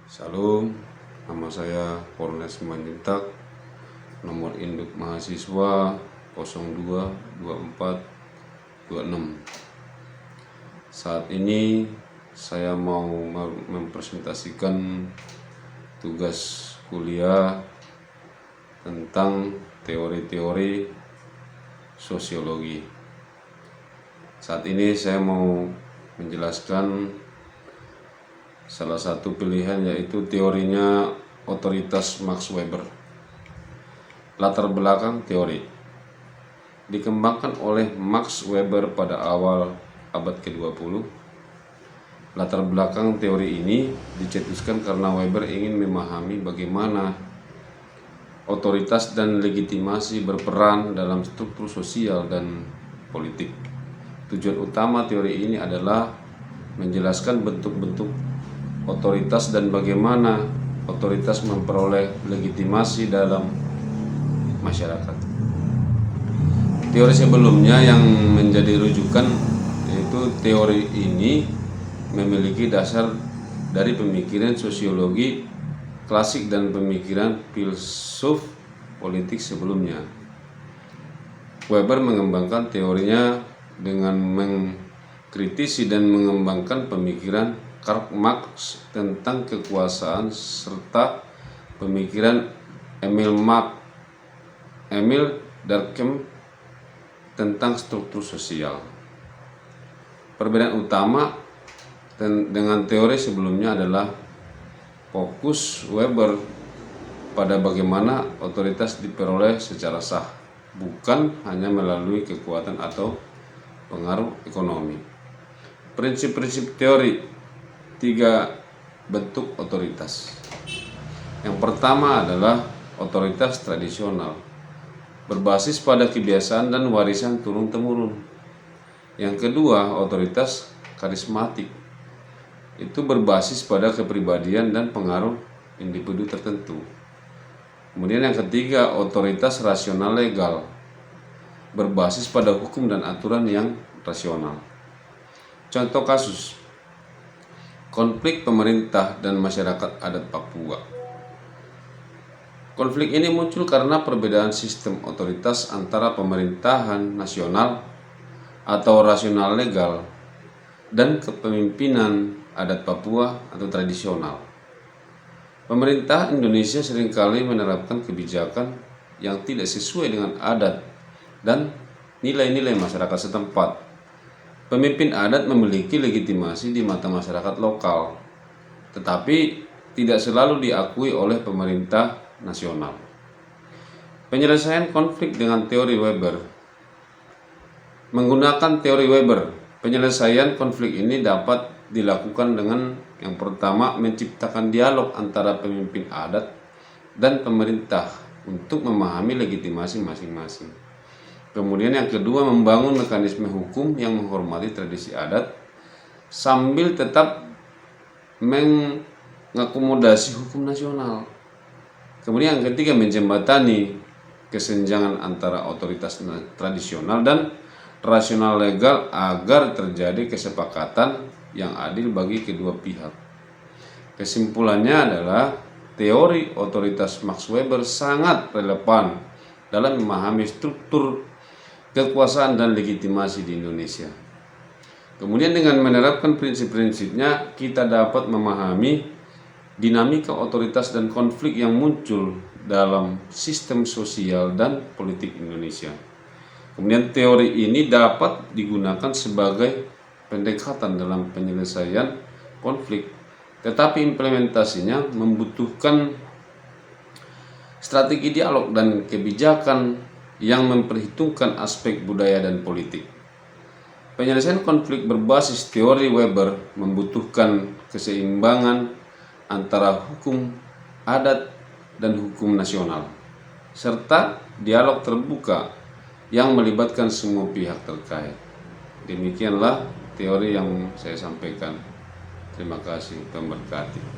Salam, nama saya Polres Manjuntak, nomor induk mahasiswa 022426. Saat ini saya mau mempresentasikan tugas kuliah tentang teori-teori sosiologi. Saat ini saya mau menjelaskan salah satu pilihan, yaitu teorinya otoritas Max Weber. Latar belakang teori dikembangkan oleh Max Weber pada awal abad ke-20. Latar belakang teori ini dicetuskan karena Weber ingin memahami bagaimana otoritas dan legitimasi berperan dalam struktur sosial dan politik. Tujuan utama teori ini adalah menjelaskan bentuk-bentuk otoritas dan bagaimana otoritas memperoleh legitimasi dalam masyarakat. Teori sebelumnya yang menjadi rujukan, yaitu teori ini memiliki dasar dari pemikiran sosiologi klasik dan pemikiran filsuf politik sebelumnya. Weber mengembangkan teorinya dengan mengkritisi dan mengembangkan pemikiran Karl Marx tentang kekuasaan serta pemikiran Emil Durkheim tentang struktur sosial. Perbedaan utama dengan teori sebelumnya adalah fokus Weber pada bagaimana otoritas diperoleh secara sah, bukan hanya melalui kekuatan atau pengaruh ekonomi. Prinsip-prinsip teori 3 bentuk otoritas. Yang pertama adalah otoritas tradisional, berbasis pada kebiasaan dan warisan turun-temurun. Yang kedua, otoritas karismatik, itu berbasis pada kepribadian dan pengaruh individu tertentu. Kemudian yang ketiga, otoritas rasional legal, berbasis pada hukum dan aturan yang rasional. Contoh kasus: konflik pemerintah dan masyarakat adat Papua. Konflik ini muncul karena perbedaan sistem otoritas antara pemerintahan nasional atau rasional legal dan kepemimpinan adat Papua atau tradisional. Pemerintah Indonesia seringkali menerapkan kebijakan yang tidak sesuai dengan adat dan nilai-nilai masyarakat setempat. Pemimpin adat memiliki legitimasi di mata masyarakat lokal, tetapi tidak selalu diakui oleh pemerintah nasional. Penyelesaian konflik dengan teori Weber. Menggunakan teori Weber, penyelesaian konflik ini dapat dilakukan dengan yang pertama, menciptakan dialog antara pemimpin adat dan pemerintah untuk memahami legitimasi masing-masing. Kemudian yang kedua, membangun mekanisme hukum yang menghormati tradisi adat sambil tetap mengakomodasi hukum nasional. Kemudian yang ketiga, menjembatani kesenjangan antara otoritas tradisional dan rasional legal agar terjadi kesepakatan yang adil bagi kedua pihak. Kesimpulannya adalah teori otoritas Max Weber sangat relevan dalam memahami struktur kekuasaan dan legitimasi di Indonesia. Kemudian dengan menerapkan prinsip-prinsipnya, kita dapat memahami dinamika otoritas dan konflik yang muncul dalam sistem sosial dan politik Indonesia. Kemudian teori ini dapat digunakan sebagai pendekatan dalam penyelesaian konflik, tetapi implementasinya membutuhkan strategi dialog dan kebijakan yang memperhitungkan aspek budaya dan politik. Penyelesaian konflik berbasis teori Weber membutuhkan keseimbangan antara hukum adat dan hukum nasional, serta dialog terbuka yang melibatkan semua pihak terkait. Demikianlah teori yang saya sampaikan. Terima kasih, Tuhan berkati.